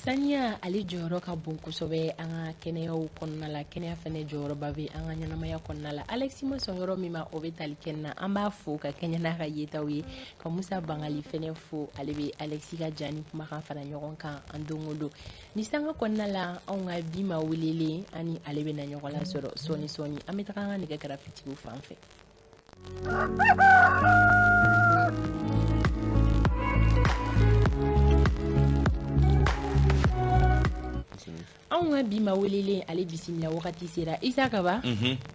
Sanya ali jɔyɔrɔ ka bon kosɛbɛ an ka kɛnɛyaw kɔnɔna la kɛnɛya fɛnɛ jɔyɔrɔba bɛ an ka ɲɛnamaya kɔnɔna la Alexis ma sɔn yɔrɔ min ma o bɛ tali kɛ na an b'a fo ka kɛɲɛ n'a ka yetaw ye ka Musa Bangali fɛnɛ fo ale bɛ Alexis ka jani kumakan fara ɲɔgɔn kan an don o don ni sanga kɔnɔna la anw ka bi ma welelen ani ale bɛ na ɲɔgɔn la sɔrɔ sɔni sɔni an bɛ taga an ka nɛgɛ karafitigiw fan fɛ anw ka bi ma welelen ale bisimila wagati sera Isa Kaba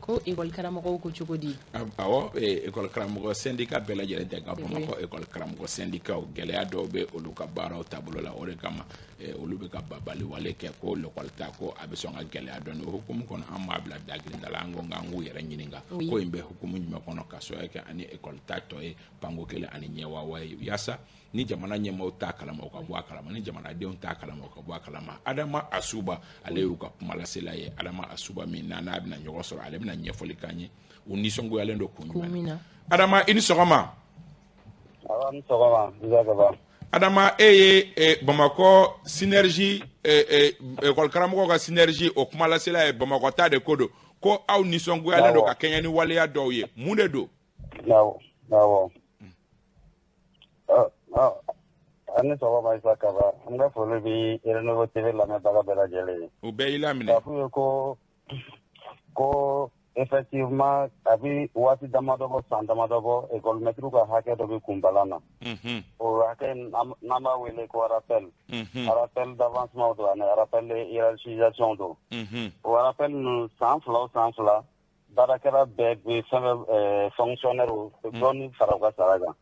ko école karamɔgɔw ko cogo di awɔ école karamɔgɔ syndicat bɛɛ lajɛlen tɛ ka Bamakɔ école karamɔgɔ syndicat gɛlɛya dɔw bɛ olu ka baaraw taabolo la o de kama olu bɛ ka babali wale kɛ ko l'école ta ko a bɛ sɔn ka gɛlɛya dɔɔni o hukumu kɔnɔ an m'a bila dagirinda la an ko k'an k'u yɛrɛ ɲininka ko in bɛ hukumu jumɛn kɔnɔ ka sɔrɔ kɛ ani école ta tɔ ye panko kelen ani ɲɛwawa ye yaasa ni jamana ɲɛmaaw t'a kalama u ka bɔ a kalama ni jamanadenw t'a kalama u ka bɔ a kalama Adama Asuba ale y'u ka kuma lasela ye Adama Asuba min n'a bɛna ɲɔgɔn sɔrɔ ale bɛna ɲɛfɔli k'an ye u nisɔngoyalen don kun jumɛn Adama i ni sɔgɔma ni sɔgɔma Adama e ye Bamakɔ synergie école karamɔgɔw ka synergie o kuma lasela ye Bamakɔ ta de ko don ko aw nisɔngoyalen don ka kɛɲɛ ni waleya dɔw ye mun de don awɔ ani sɔgɔma Isa Kaba an ka foli bɛ Renouveau TV lamɛnbaga bɛɛ lajɛlen ye u bɛɛ y'i laminɛ k'a f'u ye ko effectivement a bɛ waati damadɔ bɔ san damadɔ bɔ école maître ka hakɛ dɔ bɛ kunbalan na o hakɛ n'an b'a wele ko rappel d'avancement don ani rappel de hiérarchisation don o rappel ninnu san fila o san fila baarakɛla bɛɛ bɛ fɛn fonctionnaire dɔɔni fara u ka sara kan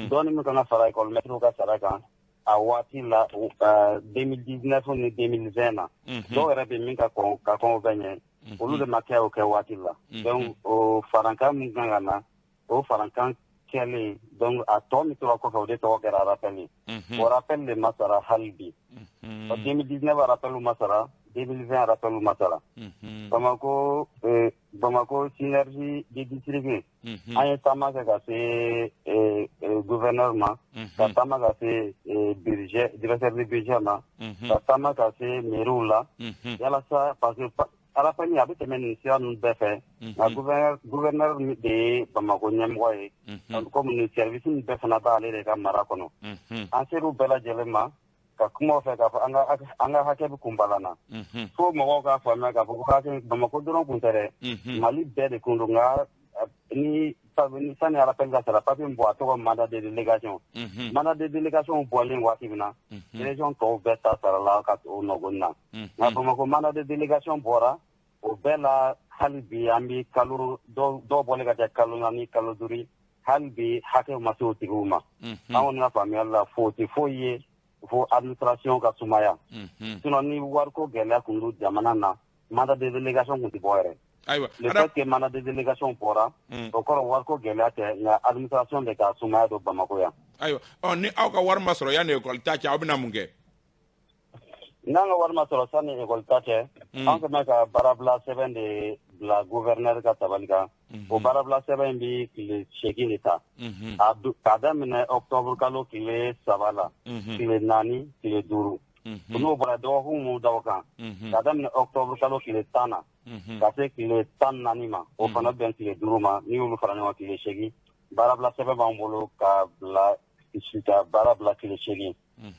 dɔɔni min kan ka fara école maître ka sara kan a waati la 2019 ni 2020 na dɔw yɛrɛ bɛ min ka kɔn o bɛ ɲɛ olu de ma kɛ o kɛ waati la donc o farankan min kan ka na o farankan kɛlen donc a tɔ min tora kɔfɛ o de tɔgɔ kɛra rappel ye o rappel de ma sara hali bi 2019 rappel ma sara 2020 rappel ma sara Bamakɔ synergie de district an ye taama kɛ ka se gouverneur ma ka taama ka se directeur de budget ma ka taama ka se mairie la yalasa parce que rappel a bɛ tɛmɛ nin sira ninnu bɛɛ fɛ nka gouverneur de ye Bamakɔ ɲɛmɔgɔ ye comme nin service nin bɛɛ fana b'ale de ka mara kɔnɔ an ser'u bɛɛ lajɛlen ma ka kuma fɛ k'a fɔ an ka hakɛ bɛ kunbalan na fo mɔgɔw k'a faamuya k'a fɔ ko hakɛ Bamakɔ dɔrɔn kun tɛ dɛ Mali bɛɛ de kun don nka ni sani rappel ka sara papier min bɔ a tɔgɔ mandat de délégation mandat de délégation bɔlen waati min na région tɔw bɛɛ ta sara la ka o nɔgɔn na nka Bamakɔ mandat de délégation bɔra o bɛɛ la hali bi an bɛ kalo dɔw bɔlen ka kɛ kalo 4 ni kalo 5 hali bi hakɛ ma se o tigiw ma an kɔni ka faamuyali la fo tɛ foyi ye fo administration ka sumaya sinon ni wariko gɛlɛya kun don jamana na mandat de délégation kun tɛ bɔ yɛrɛ le fait que mandat de délégation bɔra o kɔrɔ wariko gɛlɛya tɛ nka administration de ka sumaya don Bamakɔ yan ayiwa ni aw ka wari ma sɔrɔ yanni école ta cɛ aw bɛna mun kɛ n'an ka wari ma sɔrɔ sani école ta cɛ an tun bɛ ka baarabila sɛbɛn de bila gouverneur ka tabali kan o baarabila sɛbɛn in bɛ tile 8 de ta k'a daminɛ octobre kalo tile 3 la tile 4 tile 5 n'o bɔra dɔgɔkun mun da o kan k'a daminɛ octobre kalo tile 10 na ka se tile 14 ma o fana bɛn tile 5 ma n'i y'olu fara ɲɔgɔn tile 8 baarabila sɛbɛn b'an bolo ka baara bila tile 8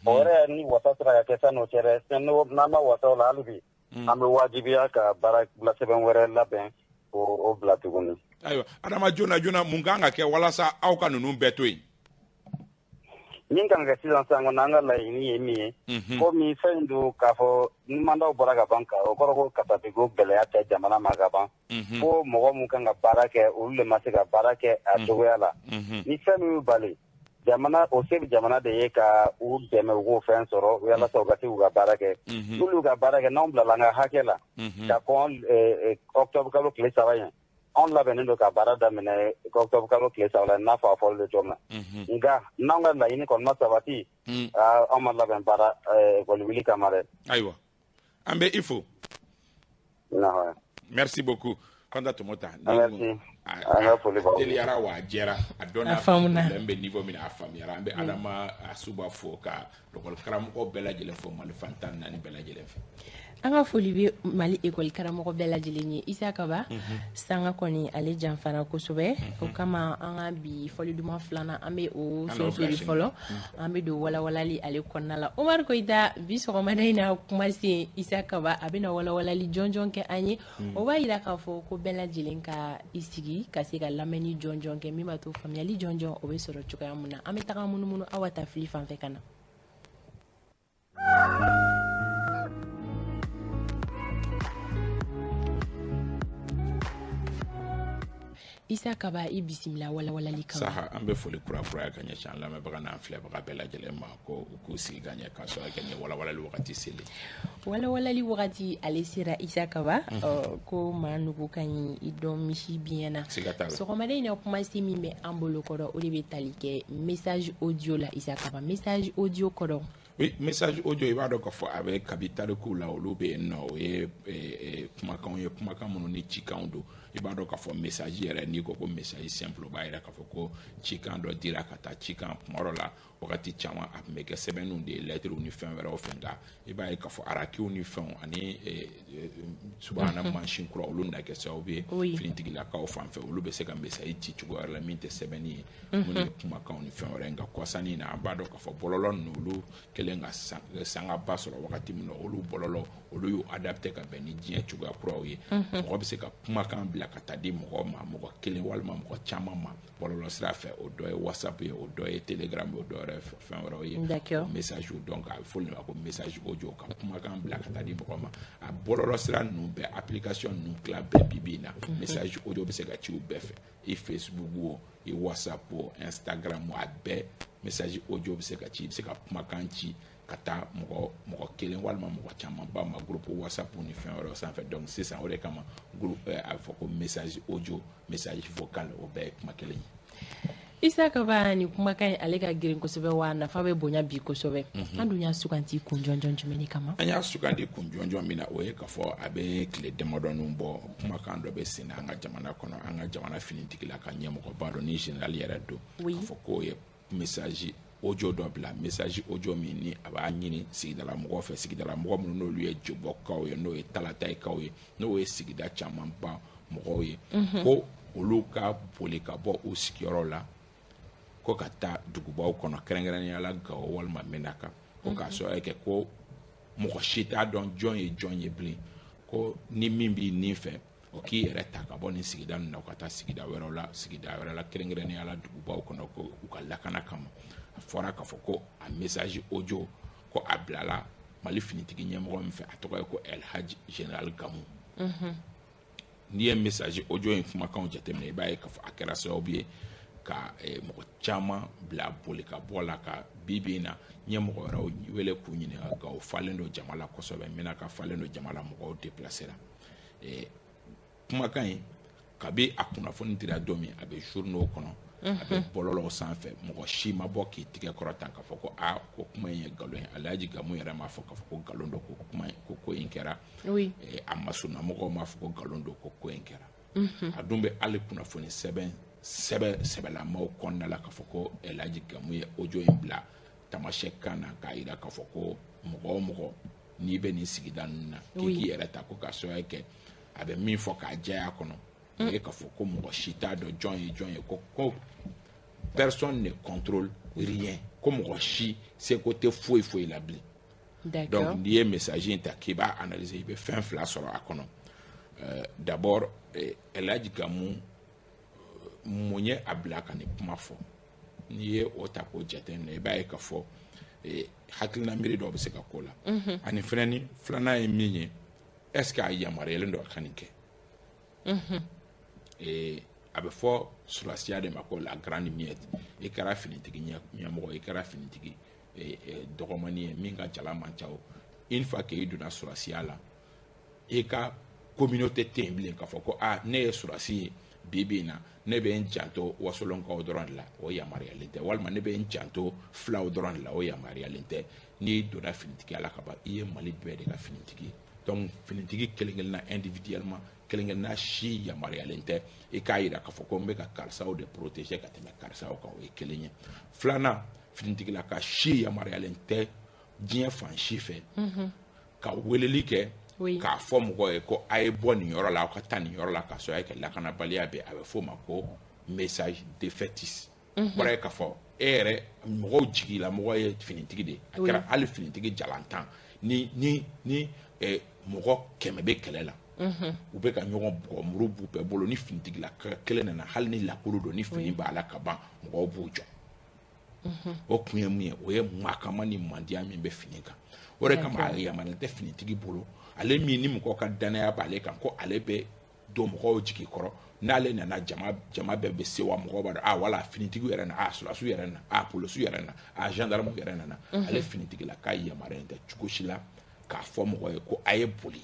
o yɛrɛ ni wasa sera ka kɛ san'o cɛ dɛ n'an ma wasa o la hali bi an bɛ wajibiya ka baara bila sɛbɛn wɛrɛ labɛn o bila tuguni ayiwa Adama joona mun kan ka kɛ walasa aw ka ninnu bɛɛ to yen min kan ka kɛ sisan kɔni an ka laɲini ye min ye komi fɛn don k'a fɔ ni mandaw bɔra ka ban o kɔrɔ ko katapiko gɛlɛya tɛ jamana ma ka ban ko mɔgɔ mun kan ka baara kɛ olu de ma se ka baara kɛ a cogoya la ni fɛn min y'u bali jamana o se bɛ jamana de ye ka u dɛmɛ u k'o fɛn sɔrɔ walasa u ka se u ka baara kɛ n'olu ka baara kɛ n'anw bilala an ka hakɛ la ka kɔn octobre kalo tile 3 ye anw labɛnnen don ka baara daminɛ octobre kalo tile 3 la n'a fɔ a fɔli de cogo min na nka n'anw ka laɲini kɔni ma sabati anw ma labɛn baara école wuli kama dɛ ayiwa an bɛ i fo merci beaucoup Fanta Tomota teliyara wa jɛra a dɔnna problème bɛ niveau min na a faamuyara an bɛ Adama Asuba fo ka école karamɔgɔ bɛɛ lajɛlen fo Mali fan 14 bɛɛ lajɛlen fɛ. An ka foli bɛ Mali école karamɔgɔ bɛɛ lajɛlen ye. Isa Kaba sanga kɔni ale janfara kosɛbɛ o kama an ka bi fɔli duman filanan an bɛ o sonsori fɔlɔ an bɛ don walawalali ale kɔnɔna la. Omar Koyita bi sɔgɔmada in na kuma se Isa Kaba a bɛna walawalali jɔnjɔn kɛ an ye o b'a yira k'a fɔ ko bɛɛ lajɛlen ka i sigi ka se ka lamɛnni jɔnjɔn kɛ min b'a to faamuyali jɔnjɔn o bɛ sɔrɔ cogoya min na an bɛ taga munumunu Awa Tafili fan fɛ ka na. Isa Kaba i bisimila walawalali kama. Saha an bɛ foli kura ya ka ɲɛsin an lamɛnbaga n'an filɛbaga bɛɛ lajɛlen ma ko u k'u sigi ka ɲɛ k'a sɔrɔ kɛ ɲɛ walawalali wagati seli. Walawalali wagati ale sera Isa Kaba ko maa nugu ka ɲi i dɔn misi biyɛna. Siga t'a la. Sɔgɔmada in na kuma se min bɛ an bolo kɔrɔ o de bɛ tali kɛ message audio la Isa Kaba message audio kɔrɔ. Oui, message audio i b'a dɔn k'a fɔ a bɛ kabi tarikuw la olu bɛ yen nɔ o ye kumakanw ye kumakan minnu ni cikanw don i b'a dɔn k'a fɔ message yɛrɛ n'i ko message simple o b'a yira k'a fɔ ko cikan dɔ dira ka taa cikan kuma dɔ la wagati caman a tun bɛ kɛ sɛbɛnniw de ye lettres ni fɛn wɛrɛw fɛ nka i b'a ye k'a fɔ arakiw ni fɛnw ani subahana mansin kura olu na kɛ sababu ye finitigilakaw fan fɛ olu bɛ se ka message ci cogo wɛrɛ la min tɛ sɛbɛnni ye minnu ye kumakanw ni fɛn wɛrɛ nka kɔsannin na an b'a dɔn k'a fɔ bɔlɔlɔ ninnu olu kɛlen ka sangaba sɔrɔ wagati min na olu bɔlɔlɔ olu y'u adapté ka bɛn ni diɲɛ cogoya kuraw ye mɔgɔ bɛ se ka kumakan bila ka taa di mɔgɔ ma mɔgɔ kelen walima mɔgɔ caman ma bɔlɔlɔ sira fɛ o dɔ ye WhatsApp ye o dɔ ye Telegram ye o dɔ yɛrɛ fɛn wɛrɛw ye message donc a bɛ fɔ olu ma ko message audio ka kumakan bila ka taa di mɔgɔ ma a bɔlɔlɔ sira ninnu bɛɛ application ninnu tila bɛɛ bi na message audio bɛ se ka ci u bɛɛ fɛ i Facebook o i WhatsApp o Instagram o a bɛɛ message audio bɛ se ka ci i bɛ se ka kumakan ci ka taa mɔgɔ kelen walima mɔgɔ caman ba ma groupe WhatsApp ni fɛn wɛrɛw sanfɛ donc sisan o de kama groupe a bɛ fɔ ko message audio message vocal o bɛɛ ye kuma kelen ye. Isa Kaba ni kumakan in ale ka girin kosɛbɛ wa nafa bɛ bonya bi kosɛbɛ an dun y'a suganti kun jɔnjɔn jumɛn kama. An y'a sugandi kun jɔnjɔn min na o ye k'a fɔ a bɛ tile damadɔnin bɔ kumakan dɔ bɛ sen na an ka jamana kɔnɔ an ka jamana finitigila ka ɲɛmɔgɔba dɔ ni général yɛrɛ don k'a fɔ k'o ye message audio dɔ bila message audio min ni a b'a ɲini sigidala mɔgɔw fɛ sigidala mɔgɔ minnu n'olu ye jobɔkaw ye n'o ye talatayikaw ye n'o ye sigida caman ba mɔgɔw ye ko olu ka boli ka bɔ u sigiyɔrɔ la ko ka taa dugubaw kɔnɔ kɛrɛnkɛrɛnnenya la Gawo walima Menaka ko k'a sɔrɔ kɛ ko mɔgɔ si t'a dɔn jɔn ye jɔn ye bilen ko ni min b'i nin fɛ o k'i yɛrɛ ta ka bɔ nin sigida ninnu na ka taa sigida wɛrɛw la kɛrɛnkɛrɛnnenya la dugubaw kɔnɔ ko u ka lakana kama a fɔra k'a fɔ ko a message audio ko a bilala Mali finitigi ɲɛmɔgɔ min fɛ a tɔgɔ ye ko Elhaji General Gamu n'i ye message audio in kumakanw jateminɛ i b'a ye k'a fɔ a kɛra sababu ye ka mɔgɔ caman bila boli ka bɔ la ka bibi na ɲɛmɔgɔ wɛrɛw wele k'u ɲininka Gawo falen don jama la kosɛbɛ Menaka falen don jama la mɔgɔw déplacé la kumakan in kabi a kunnafoni dira don min a bɛ journaux kɔnɔ a bɛ bɔlɔlɔw sanfɛ mɔgɔ si ma bɔ k'i tigɛ kɔrɔtan k'a fɔ ko ko kuma in ye nkalon ye Alhaji Gamu yɛrɛ m'a fɔ k'a fɔ ko nkalon don ko kuma ko in kɛra a masurunamɔgɔw m'a fɔ ko nkalon don ko in kɛra a dun bɛ hali kunnafoni sɛbɛlamaw kɔnɔna la k'a fɔ ko Elhaji Gamu ye audio in bila tamasiyɛn kan na k'a yira k'a fɔ ko mɔgɔ o mɔgɔ n'i bɛ nin sigida ninnu na k'i yɛrɛ ta ko k'a sababu kɛ a bɛ min fɔ k'a jɛya kɔnɔ o ye k'a fɔ ko mɔgɔ si t'a dɔn jɔn ye ko personne ne contrôle rien ko mɔgɔ si seko tɛ foyi la bilen donc n'i ye message in ta k'i b'a analyser i bɛ fɛn fila sɔrɔ a kɔnɔ d'abord Elhaji Gamu mun ye a bila ka nin kuma fɔ n'i ye o ta k'o jateminɛ i b'a ye k'a fɔ hakilina miiri dɔw bɛ se ka k'o la ani fɛnɛ filanan ye min ye est-ce que a yamaruyalen don a ka nin kɛ a bɛ fɔ surasiya de ma ko la grande miette i kɛra finitigi ɲɛmɔgɔ i kɛra finitigi dɔgɔmani ye min ka jala man ca o une fois que i donna surasiya la i ka communauté tɛ yen bilen k'a fɔ ko ne ye surasi ye bi in na ne bɛ n janto wasolonkaw dɔrɔn de la o yamaruyalen tɛ walima ne bɛ n janto filaw dɔrɔn de la o yamaruyalen tɛ n'i donna finitigiya la ka ban i ye Mali bɛɛ de ka finitigi donc finitigi kelen-kelenna individuellement kelen-kelenna si yamaruyalen tɛ i k'a yira k'a fɔ ko n bɛ ka karisaw de protéger ka tɛmɛ karisaw kan o ye kelen ye filanan finitigila ka si yamaruyalen tɛ diɲɛ fan si fɛ ka weleli kɛ k'a fɔ mɔgɔw ye ko a ye bɔ nin yɔrɔ la aw ka taa nin yɔrɔ la k'a sɔrɔ a ye kɛ lakanabaliya bɛ a bɛ f'o ma ko message défaitiste kɔrɔ ye k'a fɔ e yɛrɛ mɔgɔw jigila mɔgɔ ye finitigi de a kɛra hali finitigi jalantan ni mɔgɔ 100 bɛ kɛlɛ la u bɛ ka ɲɔgɔn bugɔ muru b'u bɛɛ bolo ni finitigila kelen nana hali ni lakuru don ni fini b'a la ka ban mɔgɔw b'u jɔ o kun ye mun ye o ye makama ni mandiya min bɛ fini kan o de kama a yamaruyalen tɛ finitigi bolo ale min ni mɔgɔw ka danaya b'ale kan ko ale bɛ don mɔgɔw jigi kɔrɔ n'ale nana jama bɛɛ bɛ se wa mɔgɔw b'a dɔn wala finitigi yɛrɛ na sulasiw yɛrɛ na polisiw yɛrɛ na gendarme yɛrɛ nana ale finitigila k'a yamaruyalen tɛ cogo si la k'a fɔ mɔgɔw ye ko a ye boli.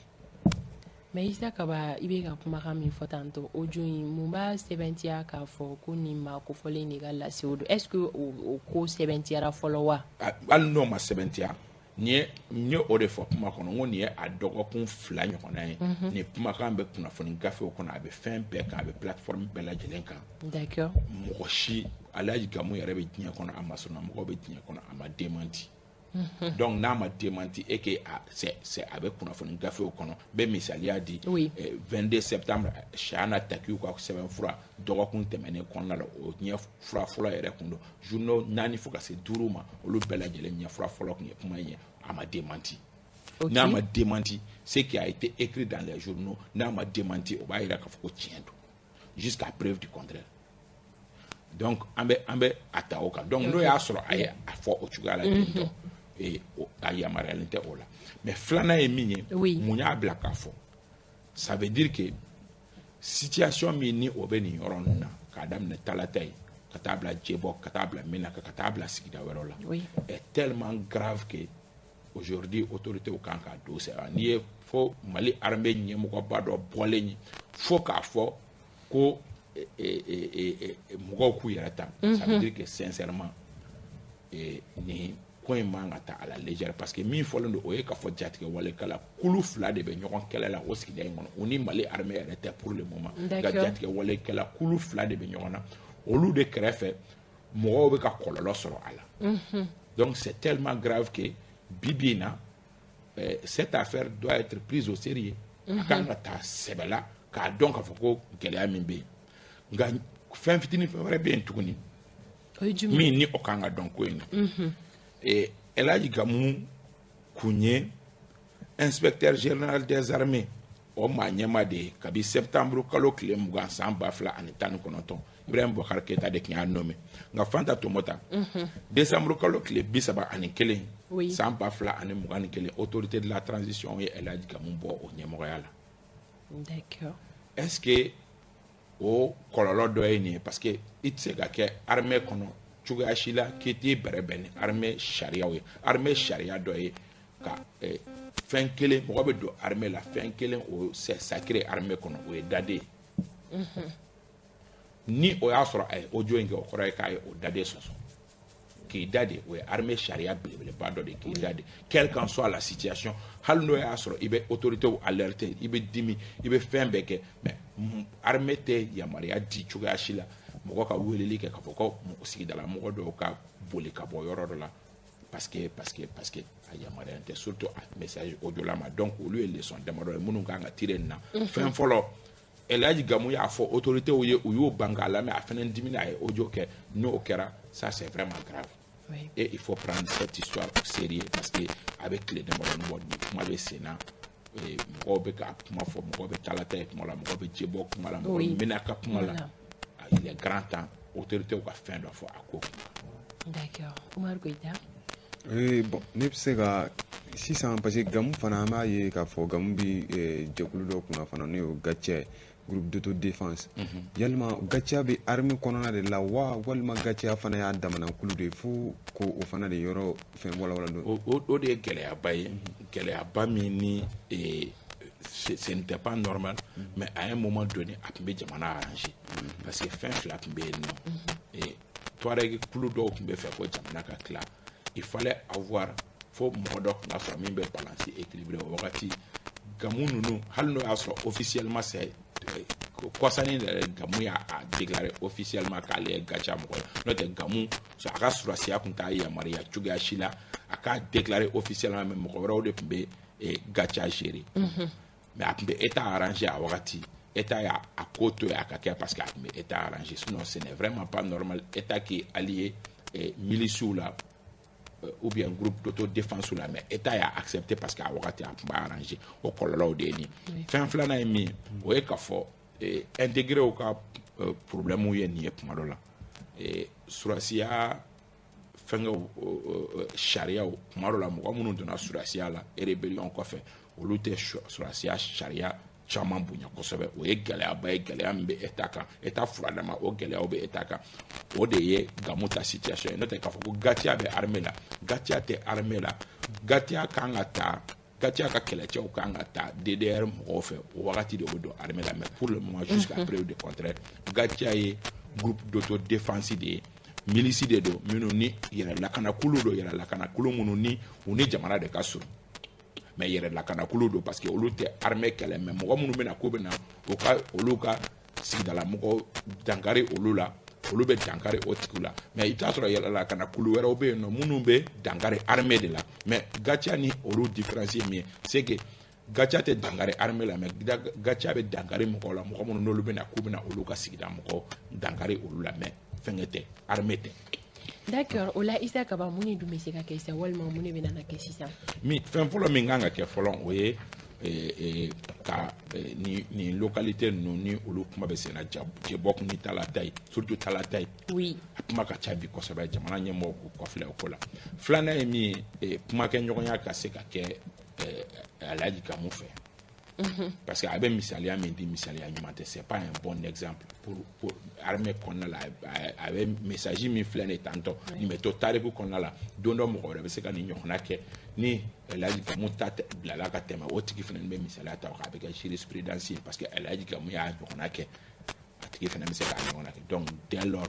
mais Isa Kaba i bɛ ka kumakan min fɔ tantɔ o jo in mun b'a sɛbɛntiya k'a fɔ ko nin ma kofɔlen de ka lase o don est ce que o ko sɛbɛntiyara fɔlɔ wa. hali n'o ma sɛbɛntiya n ye o de fɔ kuma kɔnɔ n ko nin ye a dɔgɔkun 2 ɲɔgɔnna ye nin kumakan bɛ kunnafoni gafew kɔnɔ a bɛ fɛn bɛɛ kan a bɛ plateforme bɛɛ lajɛlen kan. d'accord mɔgɔ si Alaji Gamu yɛrɛ bɛ diɲɛ kɔnɔ a ma sɔnna mɔgɔw bɛ diɲɛ kɔnɔ a ma démenti. donc n'a ma démenti et que c'est a bɛ kunnafoni gafew kɔnɔ n bɛ misaliya di 22 septembre Shana Takiw ka sɛbɛnfura dɔgɔkun tɛmɛnen kɔnɔna la o ɲɛ fura fɔlɔ yɛrɛ kun don journaux 4 fo ka se 5 ma olu bɛɛ lajɛlen ɲɛ fura fɔlɔ kun ye kuma in ye a ma démenti. n'a ma démenti ce qui a été écrit dans les journaux n'a ma démenti o b'a yira k'a fɔ ko tiɲɛ don jusqu'à preuve du contraire. donc an bɛ a ta o kan donc n'o y'a sɔrɔ a ye a fɔ o cogoya la ten tɔ a yamaruyalen tɛ o la mais filanan ye min ye mun y'a bila k'a fɔ ça veut dire que situation min ni o bɛ nin yɔrɔ ninnu na k'a daminɛ Talata ye ka taa bila Djebok ka taa bila Menaka ka taa bila sigida wɛrɛw la est tellement grave que aujourd'hui autorités kan k'a don sɛbɛn n'i ye fo Mali armée ɲɛmɔgɔba dɔ bɔlen ye fo k'a fɔ ko mɔgɔw k'u yɛrɛ ta ça veut dire que sincèrement ni ko in man ka ta à la légère parce que min fɔlen don o ye k'a fɔ jatigɛ walekala kulu 2 de bɛ ɲɔgɔn kɛlɛ la o sigida in kɔnɔ o ni Mali armée yɛrɛ tɛ pour le moment nka jatigɛ walekala kulu 2 de bɛ ɲɔgɔn na olu de kɛrɛfɛ mɔgɔw bɛ ka kɔlɔlɔ sɔrɔ a la donc c'est tellement grave que bibi in na cette affaire doit être prise au sérieux a kan ka taa sɛbɛ la k'a dɔn k'a fɔ ko gɛlɛya min bɛ yen nka fɛn fitinin fɛn wɛrɛ bɛ yen tuguni min ni o kan ka dɔn ko in na Alaji Gamu kun ye inspecteur général des armées o maa ɲɛma de ye kabi septembre kalo tile 20 san 2019 Ibrahim Boubacar Keita de tun y'a nommé nka Fanta Tomota décembre kalo tile 31 san 2021 autorité de la transition ye Alaji Gamu bɔ o ɲɛmɔgɔya la. d'accord est ce que o kɔlɔlɔ dɔ ye nin ye parce que i tɛ se ka kɛ armée kɔnɔ cogoya si la k'i t'i bɛrɛbɛn ni armée sariyaw ye armée sariya dɔ ye ka fɛn kelen mɔgɔ bɛ don armée la fɛn kelen o c'est sacré armée kɔnɔ o ye dade ye ni o y'a sɔrɔ a ye audio in kɛ o kɔrɔ ye k'a ye o dade sɔsɔ k'i dade o ye armée sariya belebeleba dɔ de k'i dade quelle qu'en soit la situation hali n'o y'a sɔrɔ i bɛ autorités alerter i bɛ dimi i bɛ fɛn bɛɛ kɛ mais armée tɛ yamaruya di cogoya si la mɔgɔ ka weleli kɛ k'a fɔ ko sigidala mɔgɔ dɔw ka boli ka bɔ yɔrɔ dɔ la parce que a yamaruyalen tɛ surtout a message audio la ma donc olu ye leçon damadɔ ye minnu kan ka tirer nin na fɛn fɔlɔ Alaji Gamu y'a fɔ autorités ye u y'o ban k'a lamɛn a fana dimina a ye audio kɛ n'o kɛra ça c'est vraiment grave et il faut prendre cette histoire au sérieux parce que a bɛ tile damadɔ bɔ ni kuma bɛ sen na mɔgɔw bɛ ka kuma fɔ mɔgɔw bɛ Talata ye kuma la mɔgɔw bɛ Djebok kuma la mɔgɔw bɛ Menaka kuma la il est grand temps autorité ka fɛn dɔ fɔ a ko. d'accord Umaru Goyita. bon ne bɛ se ka sisan parce que Gamu fana an b'a ye k'a fɔ Gamu bɛ jɛkulu dɔ kunna fana n'o ye Gathiɛ groupe d'autodéfense yalima Gathiɛ bɛ armée kɔnɔna de la wa walima Gathiɛ fana y'a damana kulu de fo ko o fana de yɔrɔ fɛn walawala don. o de ye gɛlɛyaba ye gɛlɛyaba min ni ce n'était pas normal mais à un moment donné a tun bɛ jamana arranger parce que fɛn fila tun bɛ yen nɔ Touareg kulu dɔw tun bɛ fɛ ko jamana ka tila il fallait avoir fo mɔgɔ dɔ tun ka sɔrɔ min bɛ balance équilibré o wagati gamu ninnu hali n'o y'a sɔrɔ officiellement c'est kɔsani yɛrɛ gamu y'a déclaré officiellement k'ale ye gacha mɔgɔ ye n'o tɛ gamu a ka surasiya tun t'a yamaruya cogoya si la a k'a déclaré officiellement mais mɔgɔ wɛrɛw de tun bɛ gacha gérer mais a tun bɛ état arrangé a wagati état y'a ko to yen a ka kɛ parce que a tun bɛ état arrangé sinon ce n'est vraiment pas normal état qui est allié miliciw la ou bien groupe d'autodéfense la mais état y'a accepté parce que a wagati a tun b'a arrangé o kɔlɔlɔw de ye nin fɛn filanan ye min o ye k'a fɔ intégré au ka problème ye nin ye kuma dɔ la surasiya fɛnkɛw sariyaw kuma dɔ la mɔgɔ minnu donna surasiya la rébellion kɔfɛ olu tɛ surasiya sariya caman bonya kosɛbɛ o ye gɛlɛyaba ye gɛlɛya min bɛ état kan état furadama o gɛlɛyaw bɛ état kan o de ye gamu ta situation ye n'o tɛ k'a fɔ ko gatiya bɛ armée la gatiya tɛ armée la gatiya kan ka taa gatiya ka kɛlɛcɛw kan ka taa DDR mɔgɔw fɛ o wagati de o bɛ don armée la mais pour le moment jusqu'à preuve du contraire gatiya ye groupe d'autodéfense de ye milice de don minnu ni yɛrɛ lakanakulu don yɛrɛ lakanakulu minnu ni u ni jamana de ka surun mais yɛrɛ lakanakulu don parce que olu tɛ armée kɛlɛ mais mɔgɔ minnu bɛna ko bɛna o ka olu ka sigidala mɔgɔw dankari olu la olu bɛ dankari o tigiw la mais i t'a sɔrɔ yɛrɛ lakanakulu wɛrɛw bɛ yen nɔ minnu bɛ dankari armée de la mais gacha ni olu différence ye min ye c'est que gacha tɛ dankari armée la mais gacha bɛ dankari mɔgɔw la mɔgɔ minnu n'olu bɛna ko bɛna olu ka sigida mɔgɔw dankari olu la mais fɛnkɛ tɛ armée tɛ. D'accord, o la Isa Kaba mun de dun bɛ se ka kɛ sisan walima mun de bɛ nana kɛ sisan. Fɛn fɔlɔ min kan ka kɛ fɔlɔ o ye ka ni localité ninnu ni olu kuma bɛ sen na Jebok ni Talata ye surtout Talata ye. Oui. A kuma ka ca bi kosɛbɛ jamana ɲɛmɔgɔw k'u kɔfilɛ o ko la. Filanan ye min ye kumakɛɲɔgɔnya ka se ka kɛ Alhaji Gamu fɛ. Parce que a bɛ misaliya min di misaliya ɲuman tɛ c'est pas un bon exemple pour armée kɔnɔna la a bɛ message min filɛ nin ye tantɔ nin bɛ to tariku kɔnɔna la don dɔ mɔgɔ wɛrɛ bɛ se ka nin ɲɔgɔnna kɛ ni Alhaji Gamu ta bilala ka tɛmɛ o tigi fana bɛ misaliya ta a bɛ kɛ jurisprudence ye parce que Alhaji Gamu y'a ɲɔgɔnna kɛ a tigi fana bɛ se k'a ɲɔgɔnna kɛ donc dès lors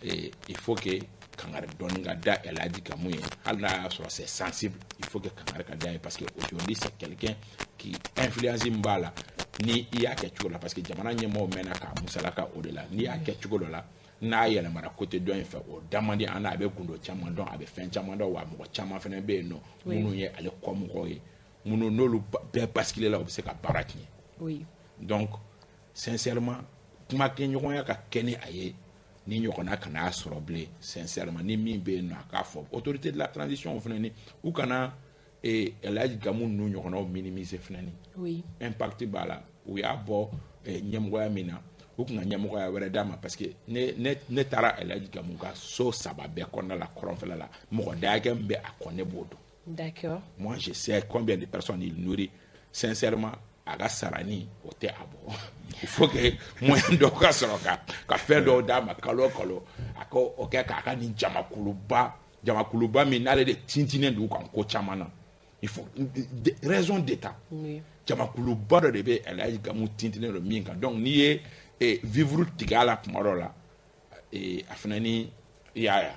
il faut que kangari dɔɔni ka da Alhaji Gamu ye hali n'a y'a sɔrɔ c'est sensible il faut que kangari ka da ye parce que aujourd'hui c'est quelqu'un qui influence min b'a la ni i y'a kɛ cogo la parce que jamana ɲɛmɔgɔw mɛnna ka musalaka o de la n'i y'a kɛ cogo dɔ la n'a yɛlɛmara côté dɔ in fɛ o da man di an na a bɛ gundo caman dɔn a bɛ fɛn caman dɔn wa mɔgɔ caman fana bɛ yen nɔ minnu ye ale kɔmɔgɔw ye minnu n'olu bɛɛ basculer la u bɛ se ka baara tiɲɛ donc sincèrement kumakɛɲɔgɔnya ka kɛ ni a ye ni ɲɔgɔnna kana sɔrɔ bilen sincèrement ni min bɛ yen nɔ a k'a fɔ autorité de la transition fana ni u kana Alhaji Gamu ninnu ɲɔgɔnnaw minimiser fana ni impact b'a la u y'a bɔ ɲɛmɔgɔya min na u kun ka ɲɛmɔgɔya wɛrɛ d'a ma parce que ne taara Alhaji Gamu ka so saba bɛɛ kɔnɔna la kɔrɔnfɛla la mɔgɔ dayakɛ min bɛ a kɔ ne b'o dɔn. D'accord. Moi je sais combien de personnes il nourrit sincèrement a ka sarani o tɛ a bɔ il faut que moyen dɔw ka sɔrɔ ka fɛn dɔw d'a ma kalo o kalo a ko o kɛ k'a ka nin jamakuluba min n'ale de tintinen don kan ko caman na il faut raison d'état jamakuluba dɔ de bɛ Alhaji Gamu tintinen don min kan donc n'i ye vivre tigɛ a la tuma dɔ la a fana ni y'a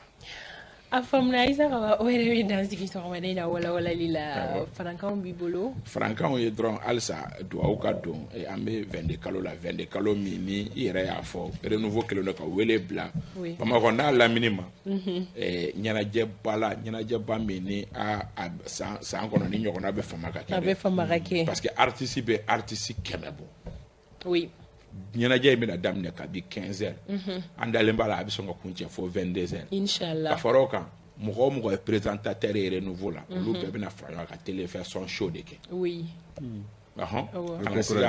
a faamuna Isa Kaba o yɛrɛ bɛ dan sigi sɔgɔmada in na walawalali la farankanw b'i bolo farankanw ye dɔrɔn halisa duwawu ka don an bɛ 22 kalo la 22 kalo min ni i yɛrɛ y'a fɔ renouveau kɛlen don ka wele bila Bamakɔ n'a lamini ma ɲɛnajɛba min ni san kɔnɔ ni ɲɔgɔnna bɛ fama ka kɛ parce que artiste bɛ artiste 100 bɔ ɲɛnajɛ in bɛna daminɛ kabi 15 heures an dalen b'a la a bɛ sɔn ka kuncɛ fo 22 heures inchallah ka fara o kan mɔgɔ o mɔgɔ ye présentateur ye renouveau la olu bɛɛ bɛna fara ɲɔgɔn kan ka télévision show de kɛ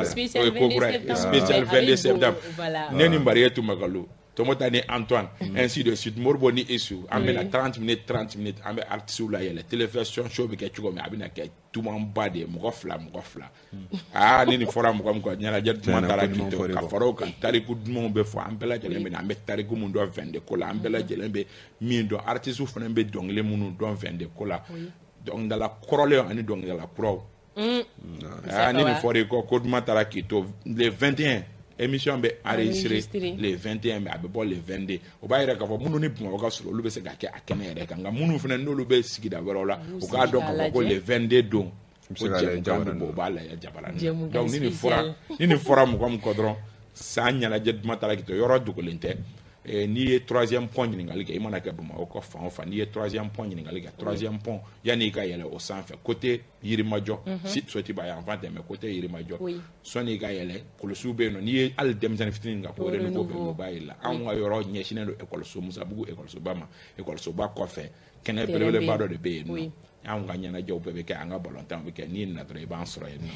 spécial 22 septembre ne ni Mariétou Magalo Tomota ni Antoine ainsi de suite Morbo ni Isu an bɛna 30 minutes an bɛ artistes la yɛlɛ télévision show bɛ kɛ cogo min a bɛna kɛ tumanba de mɔgɔ fila ni nin fɔra mɔgɔ min kɔ ɲɛnajɛ tuman taara k'i to ka fara o kan tariku dumanw bɛ fɔ an bɛɛ lajɛlen bɛ na an bɛ tariku min dɔn 22 ko la an bɛɛ lajɛlen bɛ min dɔn artistes fana bɛ dɔnkili minnu dɔn 22 ko la dɔnkilidala kɔrɔlenw ani dɔnkilidala kuraw ni nin fɔra i kɔ ko duman taara k'i to le 21 émission bɛ enregistré le 21 mais a bɛ bɔ le 22 o b'a yɛrɛ k'a fɔ minnu ni Bamakɔ ka surun olu bɛ se ka kɛ a kɛnɛ yɛrɛ kan nka minnu fana n'olu bɛ sigida wɛrɛw la u k'a dɔn k'a fɔ ko le 22 don o jɛmukan bɛ bɔ o b'a lajɛ jabaranin donc ni nin fɔra mɔgɔ min kɔ dɔrɔn san ɲɛnajɛ duma taara k'i to yɔrɔ dogolen tɛ n'i ye 3e pont ɲininkali kɛ i mana kɛ Bamakɔ kɔ fan o fan n'i ye 3e pont ɲininkali kɛ 3e pont yanni i ka yɛlɛ o sanfɛ côté Yirimajɔ si Sotiba yan fan tɛ mais côté Yirimajɔ sɔnni i ka yɛlɛ kɔlɔsiw bɛ yen nɔ n'i ye hali denmisɛnnin fitinin ka ko renouveau bɛ yen o b'a yira la anw ka yɔrɔ ɲɛsinnen don ekɔliso Musabugu ekɔlisoba ma ekɔlisoba kɔfɛ kɛnɛ belebeleba dɔ de bɛ yen nɔ anw ka ɲɛnajɛw bɛɛ bɛ kɛ an ka balontan bɛ kɛ n'i na dɔrɔn i b'an sɔrɔ yen nɔ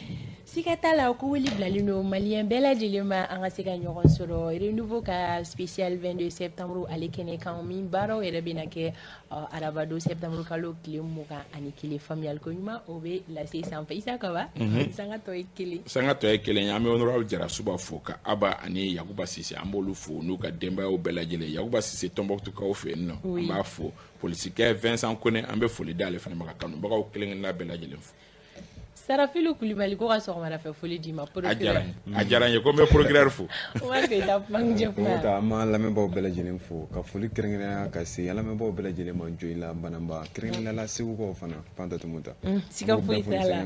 siga t'a la ko wuli bilalen don maliyɛn bɛɛ lajɛlen ma an ka se ka ɲɔgɔn sɔrɔ renouveau ka spécial 22 septembre ale kɛnɛ kan min baaraw yɛrɛ bɛna kɛ arabadon septembre kalo tile 21 faamuyali ko ɲuman o bɛ lase sanfɛ Isa Kaba sanga tɔ ye kelen an bɛ honorable Jarasuba fo ka Aba ani Yakuba Sise an b'olu fo n'u ka denbayaw bɛɛ lajɛlen Yakuba Sise Tɔnbɔkutukaw fɛ yen nɔ an b'a fo polisikɛ Vincent Kone an bɛ foli d'ale fana ma ka kanubagaw kelen-kelenna bɛɛ lajɛlen fo Sarafilu Kulibali ko ka sɔgɔmada fɛ foli d'i ma a diyara n ye ko n bɛ procureur fo an ma lamɛnbaaw bɛɛ lajɛlen fo ka foli kɛrɛnkɛrɛnya ka se lamɛnbaaw bɛɛ lajɛlen ma Joyila Banamba kɛrɛnkɛrɛnnenya la Segukaw fana Fanta Tumuta siga foyi t'a la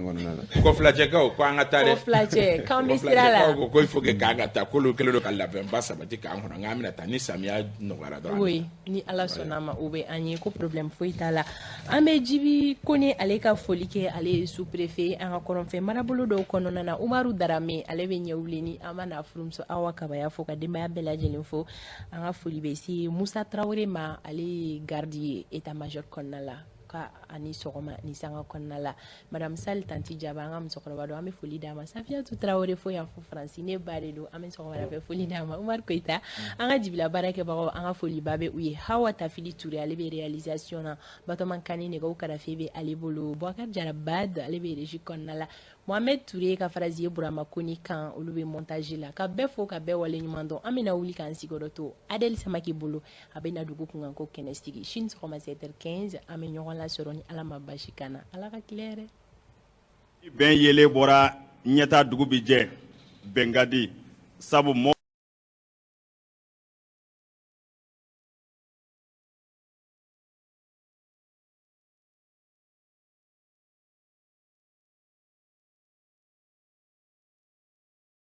ko filacɛkaw ko an ka taa dɛ ko filacɛ k'an bɛ sira la ko il faut que k'an ka taa k'olu kɛlen don ka labɛnba sabati k'an kɔnɔ nk'an bɛna taa ni samiya nɔgɔyara dɔrɔn oui ni Ala sɔnna ma o bɛ an ye ko problème foyi t'a la an bɛ Jibi Kone ale ka foli kɛ ale ye sous-préfet an ka kɔrɔnfɛ marabolo dɔw kɔnɔna na Umaru Darame ale bɛ ɲɛwili ni an mana furumuso Awa Kabaya fo ka denbaya bɛɛ lajɛlen fo an ka foli bɛ se Musa Traoré ma ale ye garde ye état major kɔnɔna la ka ani sɔgɔma ni sanga kɔnɔna la madame Sali Tanti Jaba an ka musokɔrɔba don an bɛ foli d'a ma Safiatou Traoré fo yan fo Faransi ne ba de don an bɛ sɔgɔmada fɛ foli d'a ma Umar Koyita an ka jibila baarakɛbagaw an ka foli ba bɛ u ye Hawa Tafili Touré ale bɛ réalisation na Batoma Kane nɛgɛw karafe bɛ ale bolo Boubacar Jarabad ale bɛ régie kɔnɔna la Mohamed Touré ka farazi Burama Koni kan olu bɛ montage la ka bɛɛ fo ka bɛɛ wale ɲuman dɔn an bɛna wuli k'an sigiyɔrɔ to Adel Samaki bolo a bɛ na dugu kunkan ko kɛnɛ sigi sini sɔgɔma 7h15 an bɛ ɲɔgɔn lasɔrɔ ni Ala ma basi kana Ala ka tile yɛrɛ bɛn yelen bɔra ɲɛta dugu bi jɛ bɛn ka di sabu